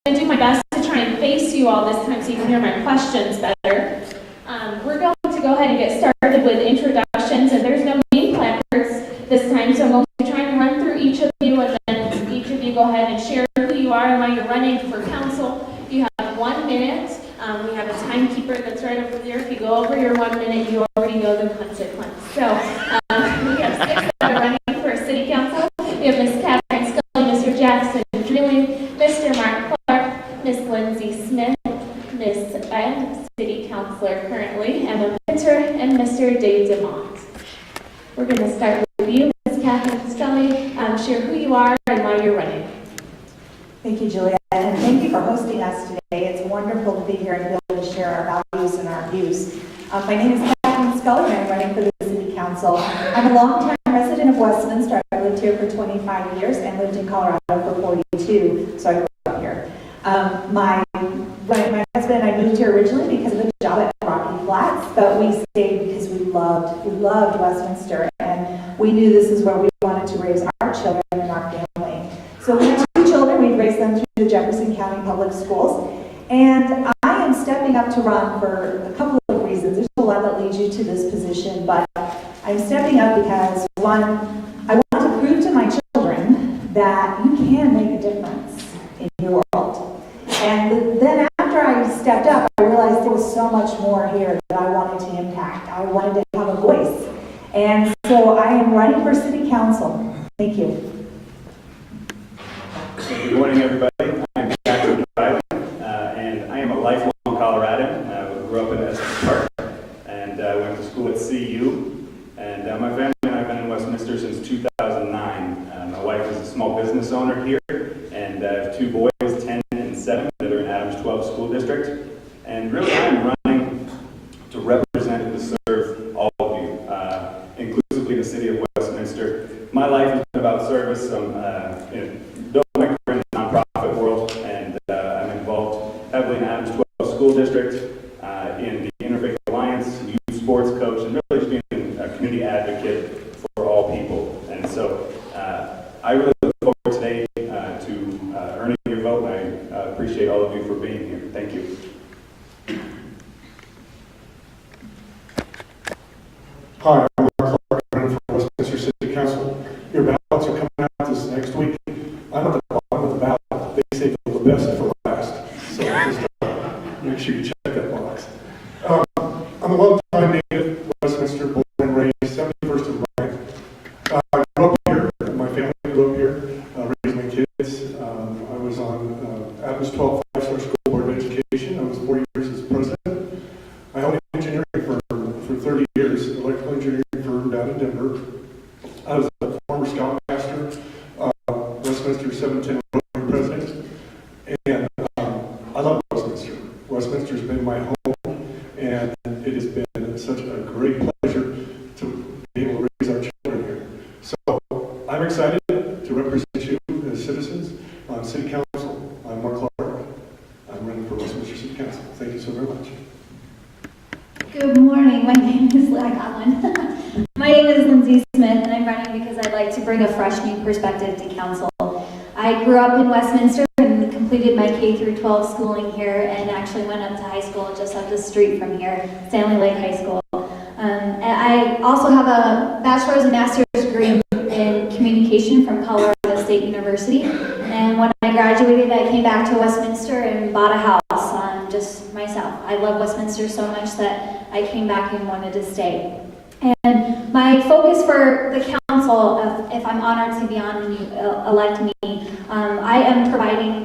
going to do my best to try and face you all this time so you can hear my questions better. We're going to go ahead and get started with introductions, and there's no name placards this time, so I'm going to try and run through each of you, and then each of you go ahead and share who you are and why you're running for council. You have 1 minute. We have a timekeeper that's right over there. If you go over your 1 minute, you already know the consequence. So we have 6 that are running for city council. We have Ms. Catherine Scully, Mr. Jackson Drilling, Mr. Mark Clark, Ms. Lindsay Smith, Ms. Ed, city councilor currently, Emma Pinter, and Mr. Dave DeMont. We're going to start with you, Ms. Catherine Scully. Share who you are and why you're running. Thank you, Julia, and thank you for hosting us today. It's wonderful to be here and be able to share our values and our views. My name is Catherine Scully, and I'm running for the City Council. I'm a longtime resident of Westminster. I lived here for 25 years and lived in Colorado for 42, so I grew up here. My husband and I moved here originally because of a job at Rocky Flats, but we stayed because we loved Westminster, and we knew this is where we wanted to raise our children and our family. So we have 2 children. We've raised them through the Jefferson County Public Schools, and I am stepping up to run for a couple of reasons. There's a lot that leads you to this position, but I'm stepping up because, one, I want to prove to my children that you can make a difference in your world. And then after I stepped up, I realized there was so much more here that I wanted to impact. I wanted to have a voice. And so I am running for City Council. Thank you. Good morning, everybody. I'm Jackson Dryden, and I am a lifelong Coloradan. I grew up in Tharp, and went to school at CU. And my family and I have been in Westminster since 2009. My wife is a small business owner here, and I have 2 boys, 10 and 7, that are in Adams 12 School District. And really, I'm running to represent and to serve all of you, inclusively the city of Westminster. My life has been about service. Built my career in the nonprofit world, and I'm involved heavily in Adams 12 School District, in the Interfaith Alliance, youth sports coach, and really just being a community advocate for all people. And so I really look forward today to earning your vote, and I appreciate all of you for being here. Thank you. Hi, I'm Mark Clark, running for Westminster City Council. Your ballots are coming out this next week. I'm at the bottom of the ballot. They say the best for last. So just make sure you check that box. I'm a long-time native, Westminster, born and raised, 71st and Bryant. I grew up here. My family grew up here. Raised my kids. I was on Adams 12 5-star School Board of Education. I was 4 years as president. I held engineering for 30 years, electrical engineering firm down in Denver. I was a former scoutmaster, Westminster 710 Rotary president, and I love Westminster. Westminster's been my home, and it has been such a great pleasure to be able to raise our children here. So I'm excited to represent you as citizens on City Council. I'm Mark Clark. I'm running for Westminster City Council. Thank you so very much. Good morning, my name is My name is Lindsay Smith, and I'm running because I'd like to bring a fresh new perspective to council. I grew up in Westminster and completed my K-12 schooling here, and actually went up to high school just up the street from here, Stanley Lake High School. And I also have a bachelor's and master's degree in communication from Colorado State University. And when I graduated, I came back to Westminster and bought a house just myself. I love Westminster so much that I came back and wanted to stay. And my focus for the council, if I'm honored to be on and you elect me, I am providing,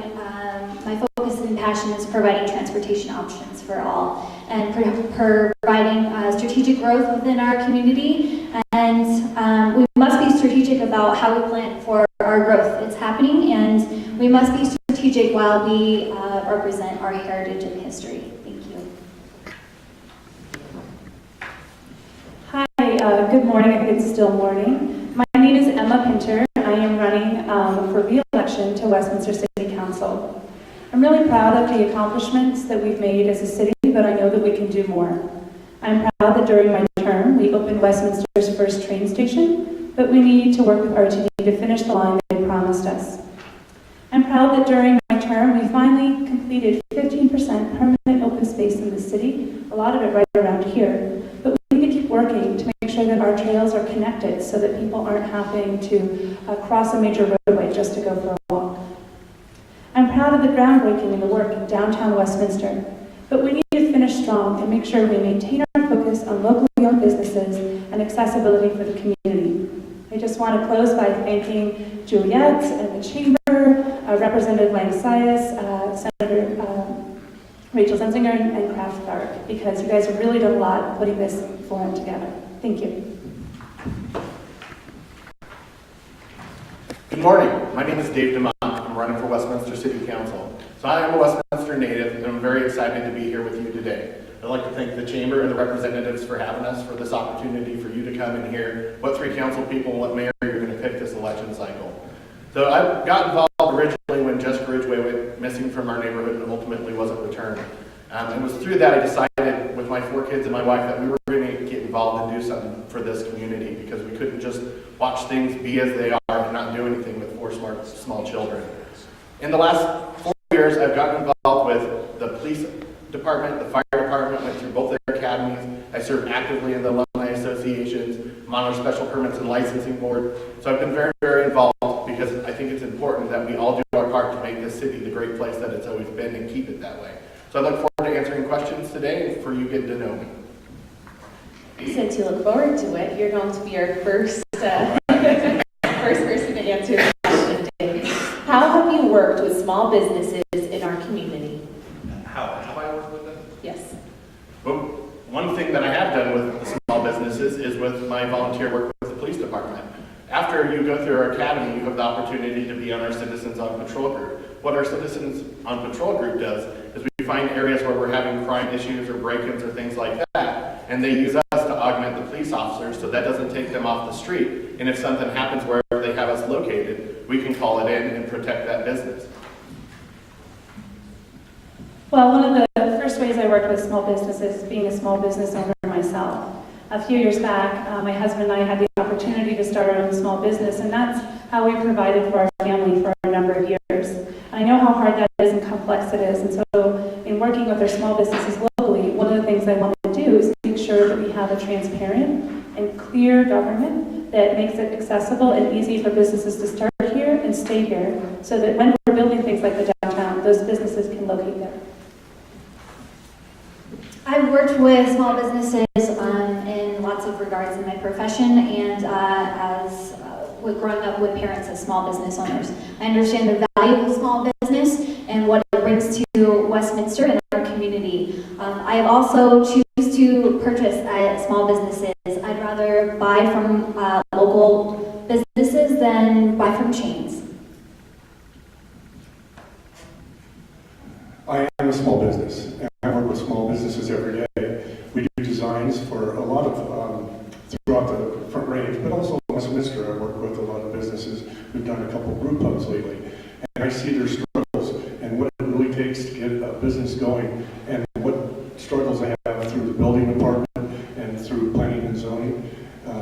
my focus and passion is providing transportation options for all, and providing strategic growth within our community. And we must be strategic about how we plan for our growth. It's happening, and we must be strategic while we represent our heritage and history. Thank you. Hi, good morning. I think it's still morning. My name is Emma Pinter. I am running for re-election to Westminster City Council. I'm really proud of the accomplishments that we've made as a city, but I know that we can do more. I'm proud that during my term, we opened Westminster's first train station, but we need to work with RTD to finish the line they promised us. I'm proud that during my term, we finally completed 15% permanent open space in the city, a lot of it right around here. But we need to keep working to make sure that our trails are connected so that people aren't having to cross a major roadway just to go for a walk. I'm proud of the groundbreaking and the work in downtown Westminster, but we need to finish strong and make sure we maintain our focus on locally owned businesses and accessibility for the community. I just want to close by thanking Juliet and the Chamber, Representative Sias, Senator Rachel Zenzinger, and Kraft Tharp, because you guys have really done a lot putting this forum together. Thank you. Good morning. My name is Dave DeMont. I'm running for Westminster City Council. So I am a Westminster native, and I'm very excited to be here with you today. I'd like to thank the Chamber and the representatives for having us, for this opportunity for you to come and hear what three council people and what mayor you're going to pick this election cycle. So I got involved originally when Jessica Ridgway went missing from our neighborhood and ultimately wasn't returned. It was through that I decided with my 4 kids and my wife that we were going to get involved and do something for this community, because we couldn't just watch things be as they are and not do anything with 4 small children. In the last 4 years, I've gotten involved with the police department, the fire department, went through both their academies. I served actively in the alumni associations. I'm on our special permits and licensing board. So I've been very, very involved because I think it's important that we all do our part to make this city the great place that it's always been and keep it that way. So I look forward to answering questions today and for you getting to know me. Since you look forward to it, you're going to be our first first person to answer the question today. How have you worked with small businesses in our community? How have I worked with them? Yes. Well, one thing that I have done with the small businesses is with my volunteer work with the police department. After you go through our academy, you have the opportunity to be on our Citizens on Patrol group. What our Citizens on Patrol group does is we find areas where we're having crime issues or break-ins or things like that, and they use us to augment the police officers so that doesn't take them off the street. And if something happens where they have us located, we can call it in and protect that business. Well, one of the first ways I worked with small businesses, being a small business owner myself. A few years back, my husband and I had the opportunity to start our own small business, and that's how we provided for our family for a number of years. I know how hard that is and complex it is, and so in working with our small businesses locally, one of the things I want to do is make sure that we have a transparent and clear government that makes it accessible and easy for businesses to start here and stay here, so that when we're building things like the downtown, those businesses can locate there. I've worked with small businesses in lots of regards in my profession and as with growing up with parents as small business owners. I understand the value of small business and what it brings to Westminster and our community. I have also choose to purchase at small businesses. I'd rather buy from local businesses than buy from chains. I am a small business, and I work with small businesses every day. We do designs for a lot of, throughout the Front Range, but also in Westminster. I work with a lot of businesses. We've done a couple group hubs lately, and I see their struggles and what it really takes to get a business going, and what struggles they have through the building department and through planning and zoning.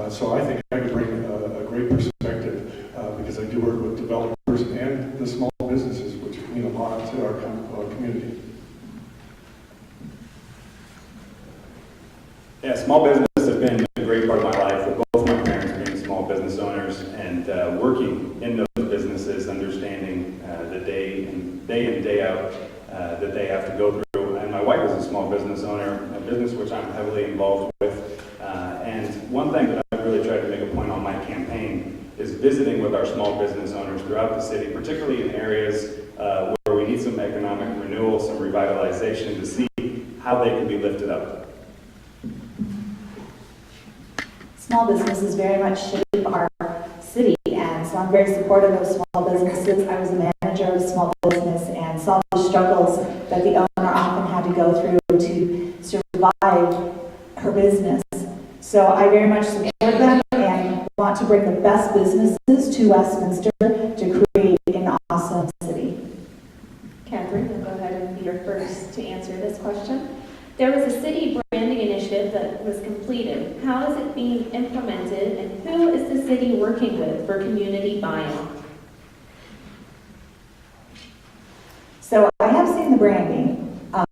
So I think I could bring a great perspective because I do work with developers and the small businesses, which mean a lot to our community. Yeah, small business has been a great part of my life, with both my parents being small business owners and working in those businesses, understanding the day in, day out that they have to go through. And my wife is a small business owner, a business which I'm heavily involved with. And one thing that I've really tried to make a point on my campaign is visiting with our small business owners throughout the city, particularly in areas where we need some economic renewal, some revitalization, to see how they can be lifted up. Small businesses very much shape our city, and so I'm very supportive of small businesses. I was a manager of a small business and saw the struggles that the owner often had to go through to survive her business. So I very much support them and want to bring the best businesses to Westminster to create an awesome city. Catherine, we'll go ahead and be your first to answer this question. There was a city branding initiative that was completed. How is it being implemented, and who is the city working with for community buy-in? the branding,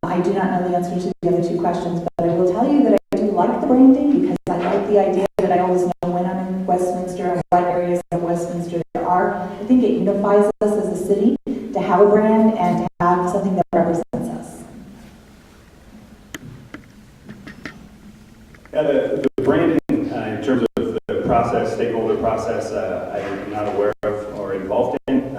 I do not know the answer to the other two questions, but I will tell you that I do like the branding because I like the idea that I always know when I'm in Westminster and what areas of Westminster there are. I think it unifies us as a city to have a brand and to have something that represents us. Yeah, the branding, in terms of the process, stakeholder process, I am not aware of or involved in,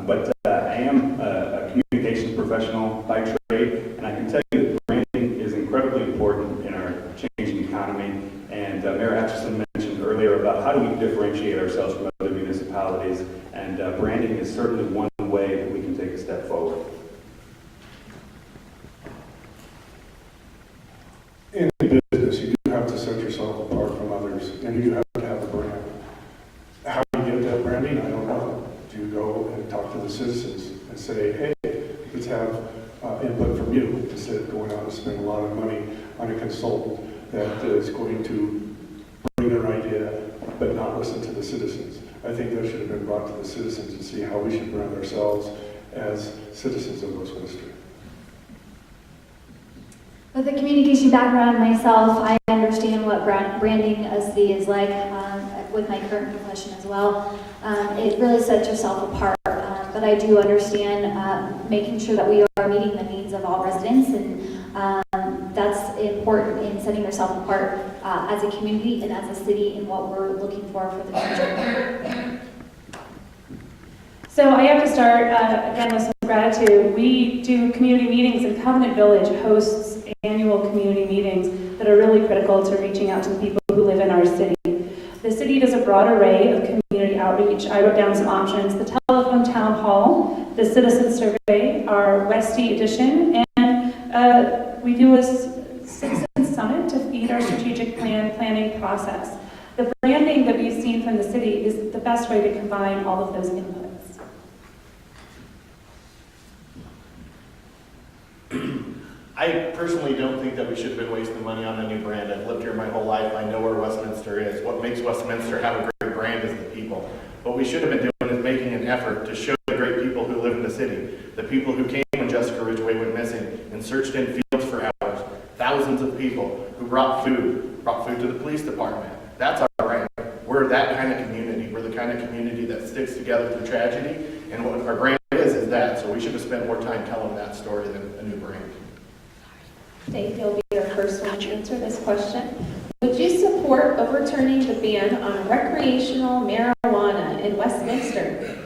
but I am a communications professional by trade, and I can tell you that branding is incredibly important in our changing economy. And Mayor Atchison mentioned earlier about how do we differentiate ourselves from other municipalities, and branding is certainly one way that we can take a step forward. In business, you do have to set yourself apart from others, and you do have to have a brand. How do you get that branding? I don't know. Do you go and talk to the citizens and say, hey, let's have input from you, instead of going out and spending a lot of money on a consultant that is going to bring their idea but not listen to the citizens? I think that should have been brought to the citizens to see how we should brand ourselves as citizens of Westminster. With a communication background myself, I understand what branding a city is like with my current profession as well. It really sets yourself apart, but I do understand making sure that we are meeting the needs of all residents, and that's important in setting yourself apart as a community and as a city in what we're looking for the future. So I have to start, again, with some gratitude. We do community meetings, and Covenant Village hosts annual community meetings that are really critical to reaching out to the people who live in our city. The city does a broad array of community outreach. I wrote down some options: the telephone town hall, the citizen survey, our Westie edition, and we do a citizen summit to feed our strategic planning process. The branding that we've seen from the city is the best way to combine all of those inputs. I personally don't think that we should have been wasting money on a new brand. I've lived here my whole life. I know where Westminster is. What makes Westminster have a great brand is the people. What we should have been doing is making an effort to show the great people who live in the city, the people who came when Jessica Ridgway went missing and searched in fields for hours, thousands of people who brought food to the police department. That's our brand. We're that kind of community. We're the kind of community that sticks together through tragedy, and what our brand is that. So we should have spent more time telling that story than a new brand. Dave, you'll be your first one to answer this question. Would you support overturning the ban on recreational marijuana in Westminster?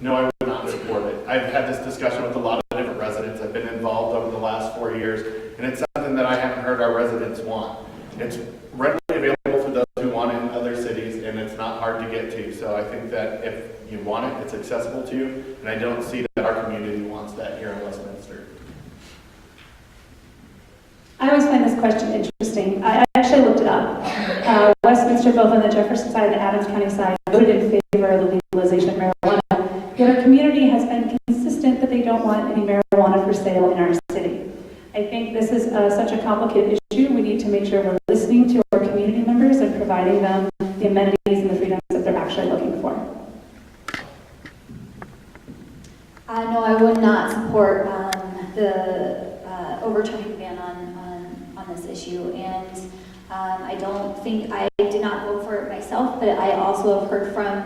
No, I would not support it. I've had this discussion with a lot of different residents. I've been involved over the last 4 years, and it's something that I haven't heard our residents want. It's readily available for those who want it in other cities, and it's not hard to get to. So I think that if you want it, it's accessible to you, and I don't see that our community wants that here in Westminster. I always find this question interesting. I actually looked it up. Westminster, both on the Jefferson side and the Adams County side, voted in favor of the legalization of marijuana. Yet our community has been consistent that they don't want any marijuana for sale in our city. I think this is such a complicated issue. We need to make sure we're listening to our community members and providing them the amenities and the freedoms that they're actually looking for. No, I would not support the overturning the ban on this issue, and I did not vote for it myself, but I also have heard from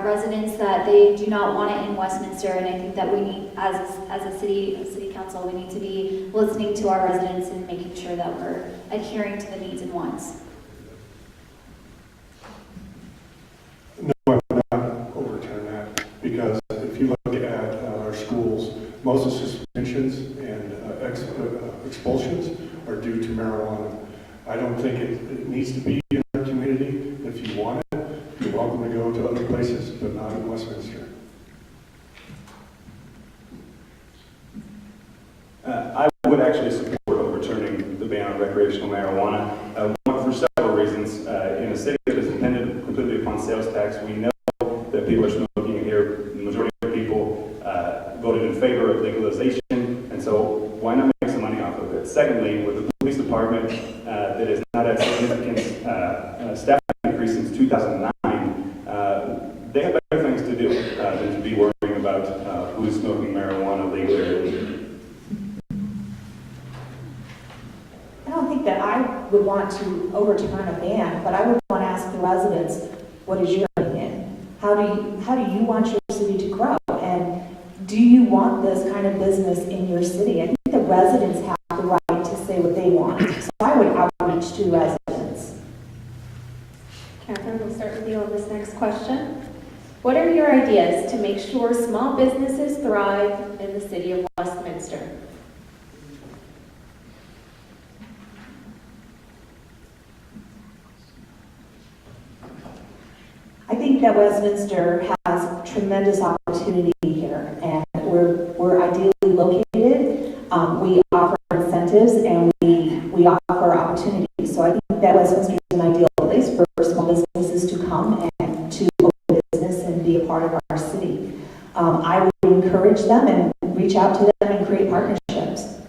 residents that they do not want it in Westminster, and I think that we need, as a city council, we need to be listening to our residents and making sure that we're adhering to the needs and wants. No, I would not overturn that, because if you look at our schools, most of the suspensions and expulsions are due to marijuana. I don't think it needs to be in our community. If you want it, you're welcome to go to other places, but not in Westminster. I would actually support overturning the ban on recreational marijuana for several reasons. In a city that is dependent completely upon sales tax, we know that people are smoking here. The majority of people voted in favor of legalization, and so why not make some money off of it? Secondly, with the police department that has not had significant staff increase since 2009, they have better things to do than to be worrying about who's smoking marijuana legally or illegally. would want to overturn a ban, but I would want to ask the residents, what is your opinion? How do you want your city to grow? And do you want this kind of business in your city? I think the residents have the right to say what they want. So I would outreach to residents. Catherine, we'll start with you on this next question. What are your ideas to make sure small businesses thrive in the city of Westminster? I think that Westminster has tremendous opportunity here, and we're ideally located. We offer incentives and we offer opportunities. So I think that Westminster is an ideal place for small businesses to come and to open business and be a part of our city. I would encourage them and reach out to them and create partnerships.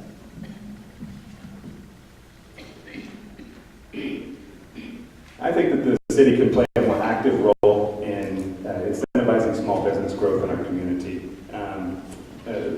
I think that the city can play a more active role in incentivizing small business growth in our community.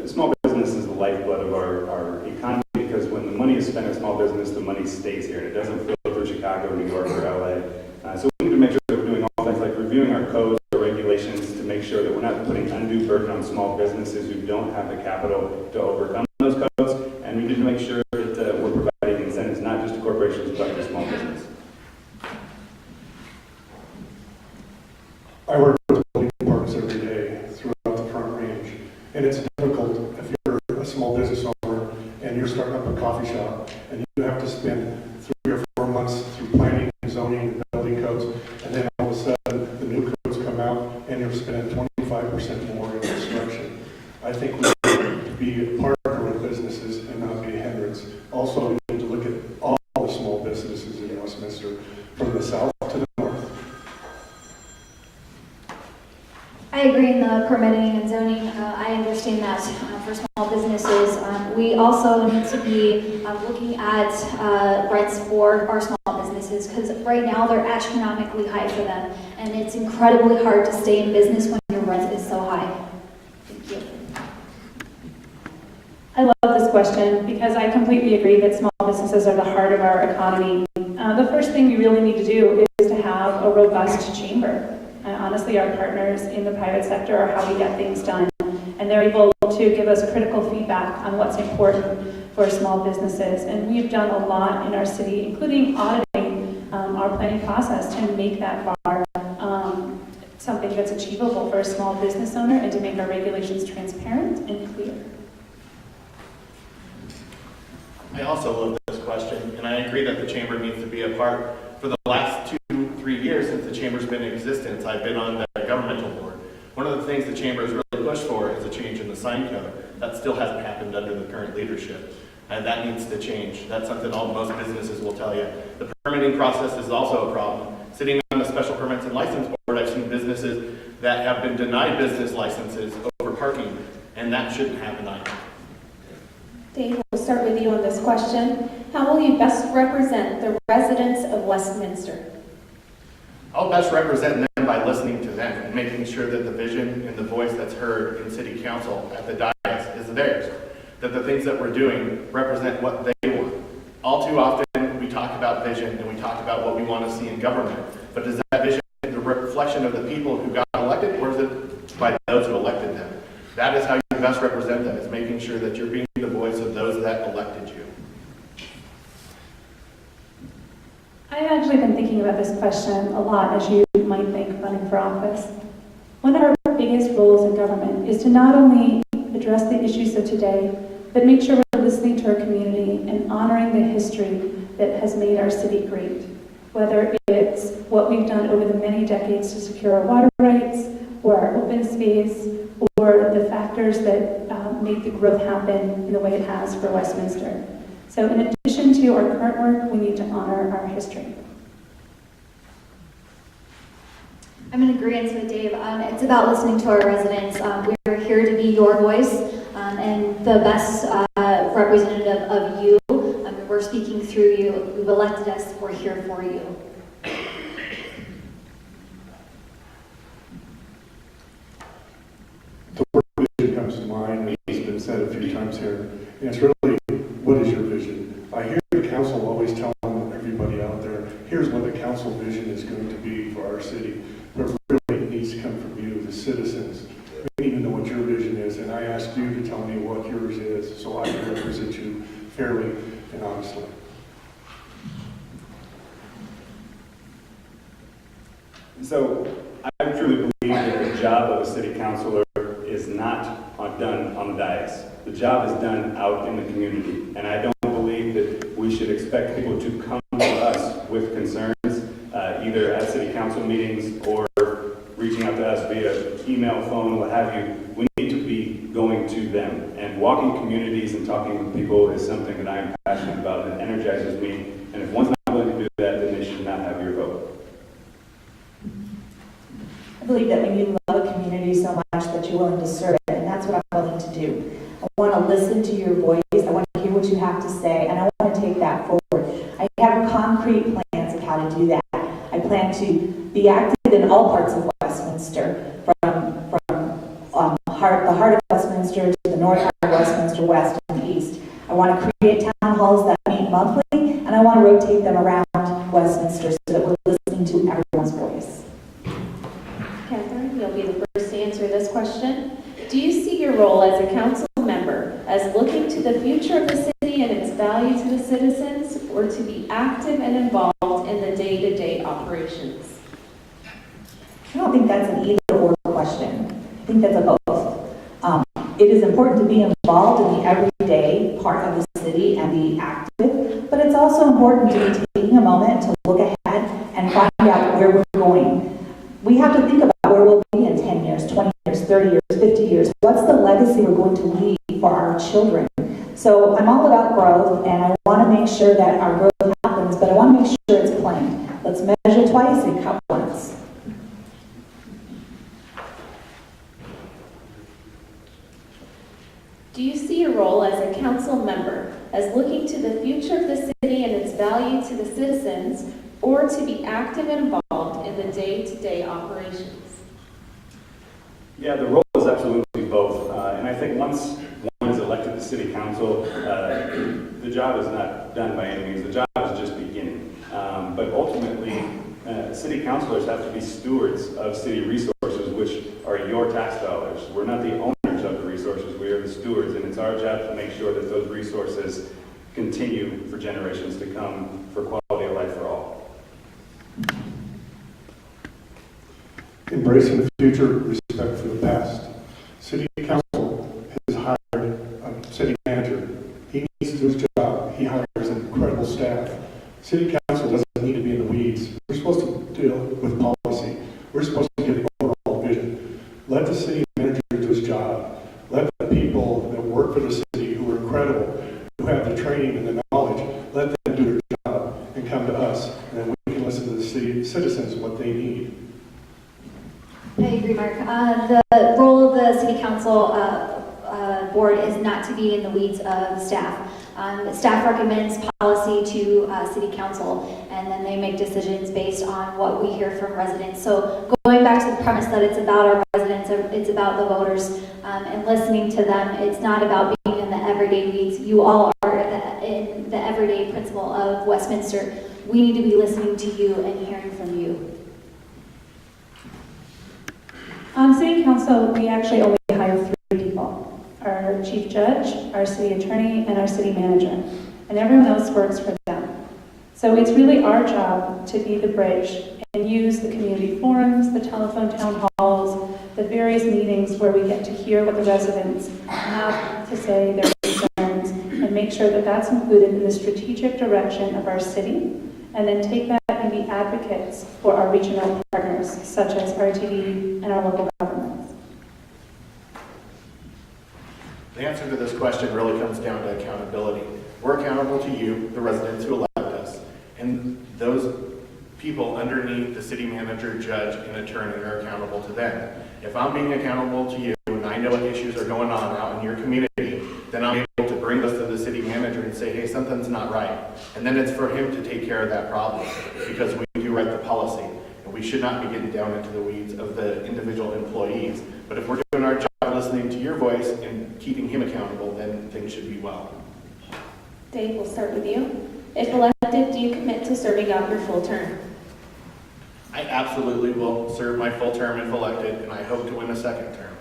Small business is the lifeblood of our economy, because when the money is spent in small business, the money stays here and it doesn't flow through Chicago, New York, or LA. So we need to make sure that we're doing all things like reviewing our codes or regulations to make sure that we're not putting undue burden on small businesses who don't have the capital to overcome those codes, and we need to make sure that we're providing incentives not just to corporations but to small business. I work with building departments every day throughout the Front Range, and it's difficult if you're a small business owner and you're starting up a coffee shop and you have to spend 3 or 4 months through planning, zoning, and building codes, and then all of a sudden the new codes come out and you're spending 25% more in construction. I think we need to be a partner with businesses and not be a hindrance. Also, we need to look at all the small businesses in Westminster, from the south to the north. I agree in the permitting and zoning. I understand that for small businesses. We also need to be looking at rents for our small businesses, because right now they're astronomically high for them, and it's incredibly hard to stay in business when your rent is so high. Thank you. I love this question because I completely agree that small businesses are the heart of our economy. The first thing we really need to do is to have a robust chamber. Honestly, our partners in the private sector are how we get things done, and they're able to give us critical feedback on what's important for small businesses. And we've done a lot in our city, including auditing our planning process to make that bar something that's achievable for a small business owner and to make our regulations transparent and clear. I also love this question, and I agree that the chamber needs to be a part. For the last 2-3 years since the chamber's been in existence, I've been on the governmental board. One of the things the chamber has really pushed for is a change in the sign code. That still hasn't happened under the current leadership, and that needs to change. That's something most businesses will tell you. The permitting process is also a problem. Sitting on the special permits and license board, I've seen businesses that have been denied business licenses over parking, and that shouldn't happen either. Dave, we'll start with you on this question. How will you best represent the residents of Westminster? I'll best represent them by listening to them and making sure that the vision and the voice that's heard in city council at the dais is theirs. That the things that we're doing represent what they want. All too often we talk about vision and we talk about what we want to see in government, but is that vision the reflection of the people who got elected, or is it by those who elected them? That is how you best represent them, is making sure that you're being the voice of those that elected you. I've actually been thinking about this question a lot, as you might think, running for office. One of our biggest roles in government is to not only address the issues of today, but make sure we're listening to our community and honoring the history that has made our city great. Whether it's what we've done over the many decades to secure our water rights, or our open space, or the factors that make the growth happen in the way it has for Westminster. So in addition to our current work, we need to honor our history. I'm in agreement with Dave. It's about listening to our residents. We're here to be your voice and the best representative of you. We're speaking through you. You've elected us. We're here for you. The word vision comes to mind, and it's been said a few times here. And it's really, what is your vision? I hear the council always telling everybody our city, but really it needs to come from you, the citizens. We need to know what your vision is, and I ask you to tell me what yours is so I can represent you fairly and honestly. So I truly believe that the job of a city councilor is not done on the dais. The job is done out in the community. And I don't believe that we should expect people to come to us with concerns, either at city council meetings or reaching out to us via email, phone, what have you. We need to be going to them. And walking communities and talking with people is something that I am passionate about and it energizes me. And if one's not willing to do that, then they should not have your vote. I believe that when you love a community so much that you're willing to serve it, and that's what I'm willing to do. I want to listen to your voice, I want to hear what you have to say, and I want to take that forward. I have concrete plans of how to do that. I plan to be active in all parts of Westminster, from the heart of Westminster to the north part of Westminster, west and east. I want to create town halls that meet monthly, and I want to rotate them around Westminster so that we're listening to everyone's voice. Catherine, you'll be the first to answer this question. Do you see your role as a council member as looking to the future of the city and its value to the citizens, or to be active and involved in the day-to-day operations? I don't think that's an either-or question. I think that's a both. It is important to be involved in the everyday part of the city and be active, but it's also important to be taking a moment to look ahead and find out where we're going. We have to think about where we'll be in 10 years, 20 years, 30 years, 50 years. What's the legacy we're going to leave for our children? So I'm all about growth, and I want to make sure that our growth happens, but I want to make sure it's planned. Let's measure twice and cut once. Do you see your role as a council member as looking to the future of the city and its value to the citizens, or to be active and involved in the day-to-day operations? Yeah, the role is absolutely both. And I think once one is elected to city council, the job is not done by any means. The job is just beginning. But ultimately, city councilors have to be stewards of city resources, which are your tax dollars. We're not the owners of the resources, we are the stewards, and it's our job to make sure that those resources continue for generations to come for quality of life for all. Embracing the future, respect for the past. City council has hired a city manager. He needs to do his job. He hires an incredible staff. City council doesn't need to be in the weeds. We're supposed to deal with policy. We're supposed to get overall vision. Let the city manager do his job. Let the people that work for the city, who are incredible, who have the training and the knowledge, let them do their job and come to us, and then we can listen to the city citizens what they need. I agree, Mark. The role of the city council board is not to be in the weeds of staff. Staff recommends policy to city council, and then they make decisions based on what we hear from residents. So going back to the premise that it's about our residents, it's about the voters, and listening to them. It's not about being in the everyday weeds. You all are in the everyday principle of Westminster. We need to be listening to you and hearing from you. On city council, we actually only hire 3 people: our chief judge, our city attorney, and our city manager. And everyone else works for them. So it's really our job to be the bridge and use the community forums, the telephone town halls, the various meetings where we get to hear what the residents have to say, their concerns, and make sure that that's included in the strategic direction of our city, and then take that and be advocates for our regional partners, such as RTD and our local governments. The answer to this question really comes down to accountability. We're accountable to you, the residents who elected us, and those people underneath the city manager, judge, and attorney are accountable to them. If I'm being accountable to you and I know what issues are going on out in your community, then I'm able to bring this to the city manager and say, hey, something's not right. And then it's for him to take care of that problem, because we do write the policy, and we should not be getting down into the weeds of the individual employees. But if we're doing our job listening to your voice and keeping him accountable, then things should be well. Dave, we'll start with you. If elected, do you commit to serving out your full term? I absolutely will serve my full term if elected, and I hope to win a second term.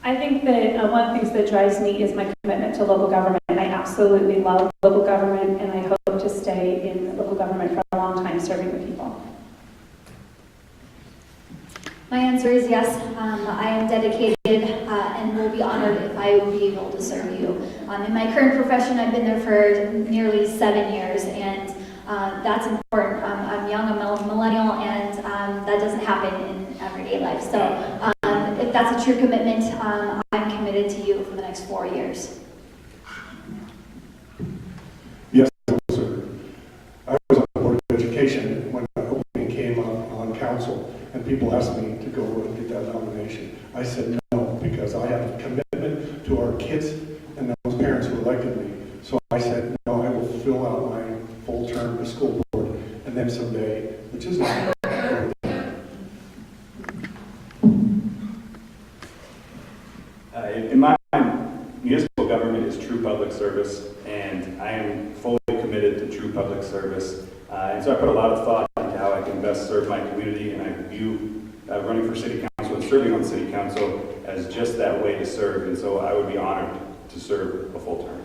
I think that one of the things that drives me is my commitment to local government. I absolutely love local government, and I hope to stay in local government for a long time serving the people. My answer is yes. I am dedicated and will be honored if I will be able to serve you. In my current profession, I've been there for nearly 7 years, and that's important. I'm young, I'm a millennial, and that doesn't happen in everyday life. So if that's a true commitment, I'm committed to you for the next 4 years. Yes, sir. I was on the Board of Education when the opening came up on council, and people asked me to go and get that nomination. I said no, because I have a commitment to our kids and those parents who elected me. So I said, no, I will fill out my full term to school board, and then someday, which is not. In my mind, municipal government is true public service, and I am fully committed to true public service. And so I put a lot of thought into how I can best serve my community, and I view running for city council and serving on city council as just that way to serve. And so I would be honored to serve a full term.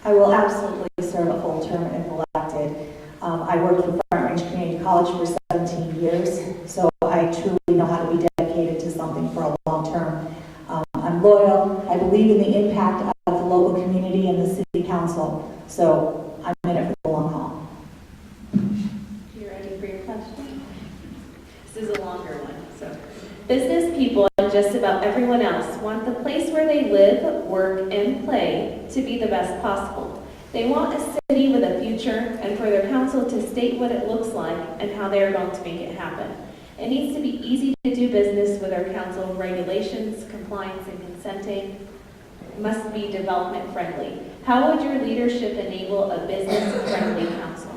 I will absolutely serve a full term if elected. I worked for Front Range Community College for 17 years, so I truly know how to be dedicated to something for a long term. I'm loyal. I believe in the impact of the local community and the city council, so I'm in it for the long haul. You ready for your question? This is a longer one. So, business people and just about everyone else want the place where they live, work, and play to be the best possible. They want a city with a future and for their council to state what it looks like and how they are going to make it happen. It needs to be easy to do business with our council. Regulations, compliance, and consenting must be development friendly. How would your leadership enable a business-friendly council?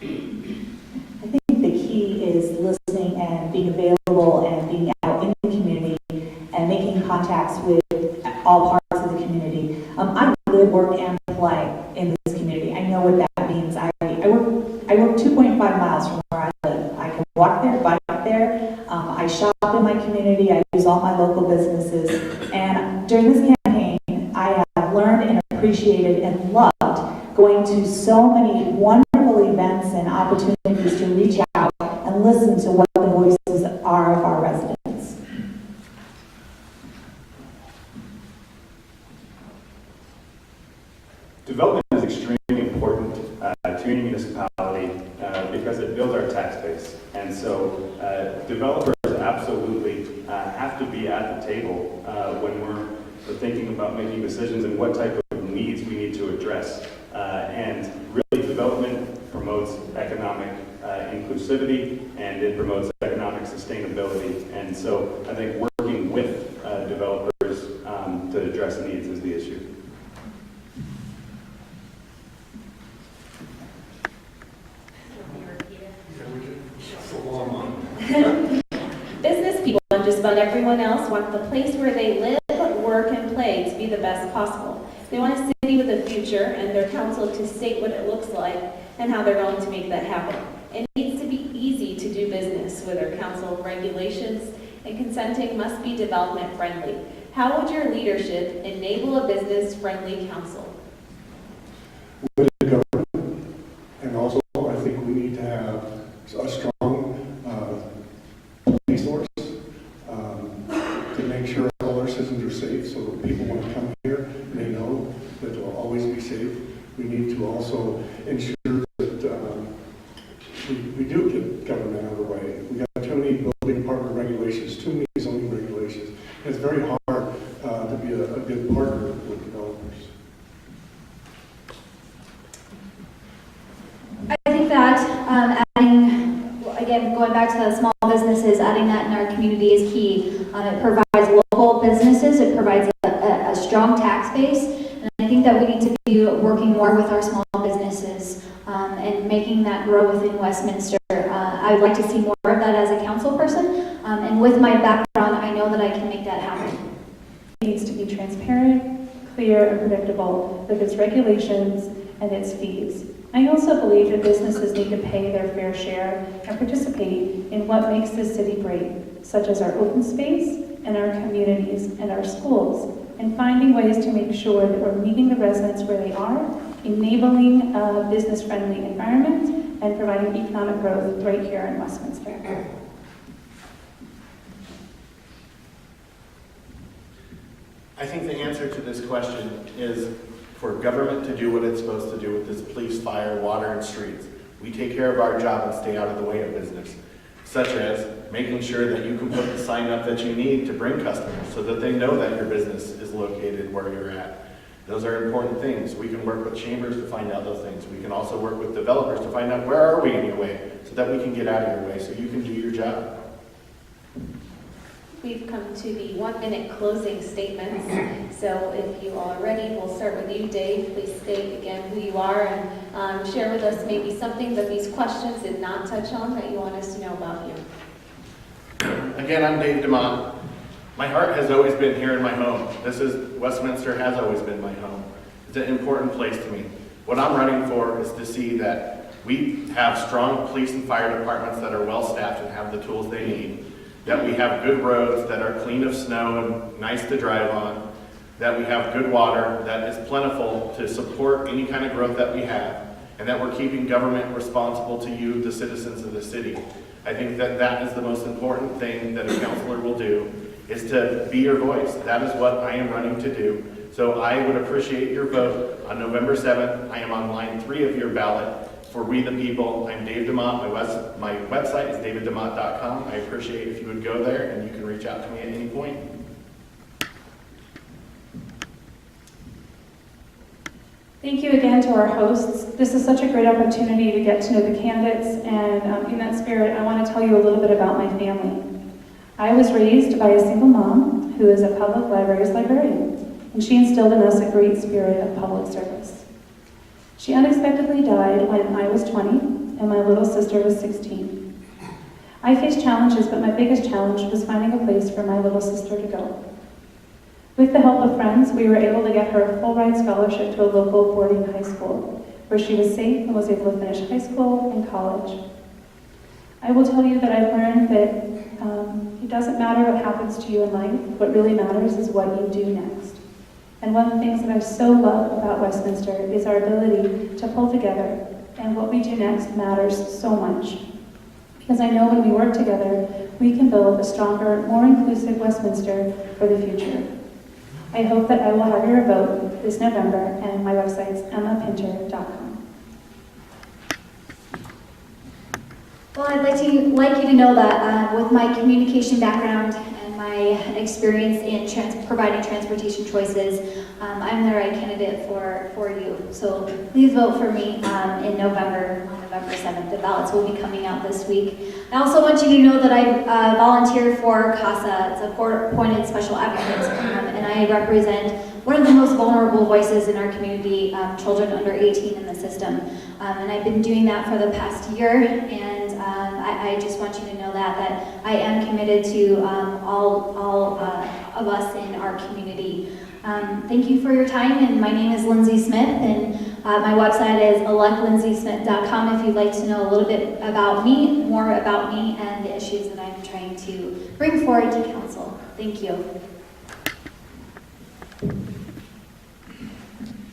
I think the key is listening and being available and being out in the community and making contacts with all parts of the community. I live, work, and play in this community. I know what that means. I work 2.5 miles from where I live. I can walk there, bike there. I shop in my community. I use all my local businesses. And during this campaign, I have learned and appreciated and loved going to so many wonderful events and opportunities to reach out and listen to what the voices are of our residents. Development is extremely important to any municipality because it builds our tax base. And so developers absolutely have to be at the table when we're thinking about making decisions and what type of needs we need to address. And really, development promotes economic inclusivity, and it promotes economic sustainability. And so I think working with developers to address needs is the issue. Business people and just about everyone else want the place where they live, work, and play to be the best possible. They want a city with a future and their council to state what it looks like and how they're going to make that happen. It needs to be easy to do business with our council. Regulations and consenting must be development friendly. How would your leadership enable a business friendly council? With the government, and also I think we need to have a strong police force to make sure all our citizens are safe, so that people want to come here and they know that they'll always be safe. We need to also ensure that we do get government out of the way. We got too many building department regulations, too many zoning regulations. And it's very hard to be a good partner with developers. I think that adding, again, going back to the small businesses, adding that in our community is key. It provides local businesses, it provides a strong tax base, and I think that we need to be working more with our small businesses and making that grow within Westminster. I would like to see more of that as a council person, and with my background, I know that I can make that happen. It needs to be transparent, clear, and predictable with its regulations and its fees. I also believe that businesses need to pay their fair share and participate in what makes this city great, such as our open space and our communities and our schools, and finding ways to make sure that we're meeting the residents where they are, enabling a business-friendly environment, and providing economic growth right here in Westminster. I think the answer to this question is for government to do what it's supposed to do with this police, fire, water, and streets. We take care of our job and stay out of the way of business, such as making sure that you can put the sign up that you need to bring customers so that they know that your business is located where you're at. Those are important things. We can work with chambers to find out those things. We can also work with developers to find out where are we in your way so that we can get out of your way so you can do your job. We've come to the 1-minute closing statements. So if you all are ready, we'll start with you, Dave. Please state again who you are and share with us maybe something that these questions did not touch on that you want us to know about you. Again, I'm Dave DeMont. My heart has always been here in my home. Westminster has always been my home. It's an important place to me. What I'm running for is to see that we have strong police and fire departments that are well-staffed and have the tools they need, that we have good roads that are clean of snow and nice to drive on, that we have good water that is plentiful to support any kind of growth that we have, and that we're keeping government responsible to you, the citizens of the city. I think that that is the most important thing that a councilor will do, is to be your voice. That is what I am running to do. So I would appreciate your vote on November 7th. I am on line 3 of your ballot for We the People. I'm Dave DeMont. My website is daviddemont.com. I appreciate if you would go there, and you can reach out to me at any point. Thank you again to our hosts. This is such a great opportunity to get to know the candidates, and in that spirit, I want to tell you a little bit about my family. I was raised by a single mom who is a public library's librarian, and she instilled in us a great spirit of public service. She unexpectedly died when I was 20 and my little sister was 16. I faced challenges, but my biggest challenge was finding a place for my little sister to go. With the help of friends, we were able to get her a full-ride scholarship to a local boarding high school, where she was safe and was able to finish high school and college. I will tell you that I've learned that it doesn't matter what happens to you in life. What really matters is what you do next. And one of the things that I so love about Westminster is our ability to pull together, and what we do next matters so much. Because I know when we work together, we can build a stronger, more inclusive Westminster for the future. I hope that I will have your vote this November, and my website's emmapinter.com. Well, I'd like you to know that with my communication background and my experience in providing transportation choices, I'm the right candidate for you. So please vote for me in November, on November 7th. The ballots will be coming out this week. I also want you to know that I volunteer for CASA. It's a court-appointed special advocate, and I represent one of the most vulnerable voices in our community, children under 18 in the system. And I've been doing that for the past year, and I just want you to know that I am committed to all of us in our community. Thank you for your time, and my name is Lindsay Smith, and my website is electlindsay.smith.com if you'd like to know a little bit about me, more about me, and the issues that I'm trying to bring forward to council. Thank you.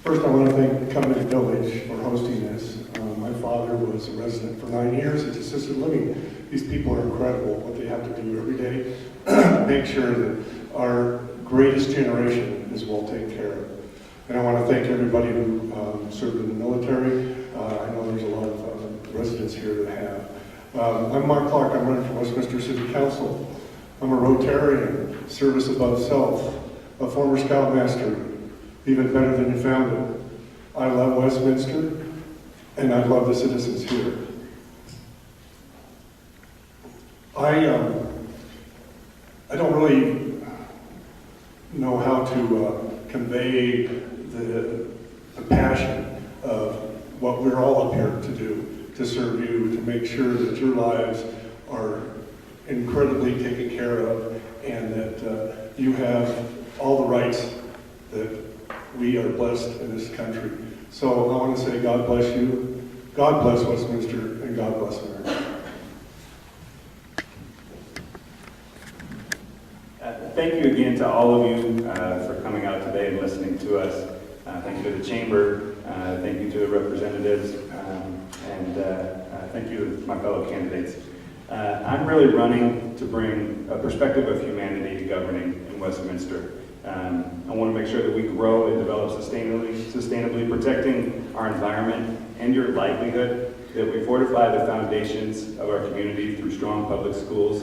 First, I want to thank the Covenant Village for hosting this. My father was a resident for 9 years. It's assisted living. These people are incredible, what they have to do every day to make sure that our greatest generation is well taken care of. And I want to thank everybody who served in the military. I know there's a lot of residents here that have. I'm Mark Clark. I'm running for Westminster City Council. I'm a Rotarian, service above self, a former Scoutmaster, even better than you found it. I love Westminster, and I love the citizens here. I don't really know how to convey the passion of what we're all up here to do, to serve you, to make sure that your lives are incredibly taken care of, and that you have all the rights that we are blessed in this country. So I want to say God bless you, God bless Westminster, and God bless America. Thank you again to all of you for coming out today and listening to us. Thank you to the Chamber, thank you to the representatives, and thank you to my fellow candidates. I'm really running to bring a perspective of humanity to governing in Westminster. I want to make sure that we grow and develop sustainably protecting our environment and your livelihood, that we fortify the foundations of our community through strong public schools,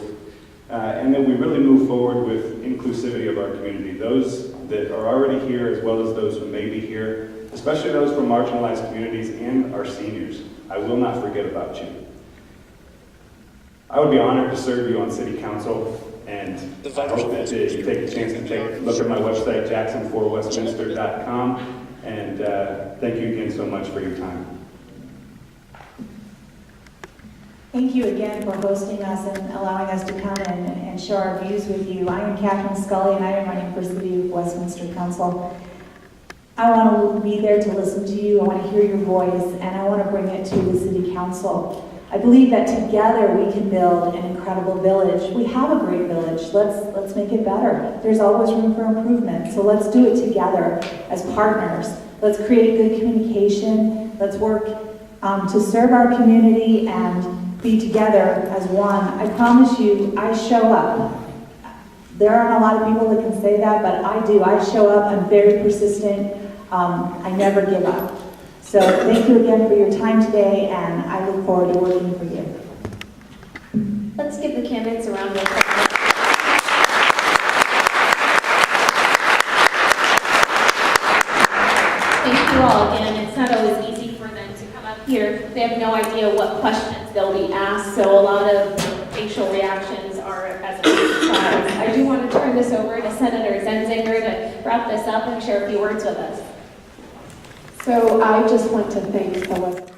and that we really move forward with inclusivity of our community, those that are already here as well as those who may be here, especially those from marginalized communities and our seniors. I will not forget about you. I would be honored to serve you on City Council, and I hope that you take a chance to take a look at my website, jackson4westminster.com, and thank you again so much for your time. Thank you again for hosting us and allowing us to come and share our views with you. I am Catherine Scully, and I am running for City of Westminster Council. I want to be there to listen to you, I want to hear your voice, and I want to bring it to the City Council. I believe that together we can build an incredible village. We have a great village. Let's make it better. There's always room for improvement, so let's do it together as partners. Let's create good communication. Let's work to serve our community and be together as one. I promise you, I show up. There aren't a lot of people that can say that, but I do. I show up. I'm very persistent. I never give up. So thank you again for your time today, and I look forward to working for you. Let's give the candidates a round of applause. Thank you all again. It's not always easy for them to come up here. They have no idea what questions they'll be asked, so a lot of facial reactions are as a surprise. I do want to turn this over to Senator Zenzinger to wrap this up and share a few words with us. So I just want to thank the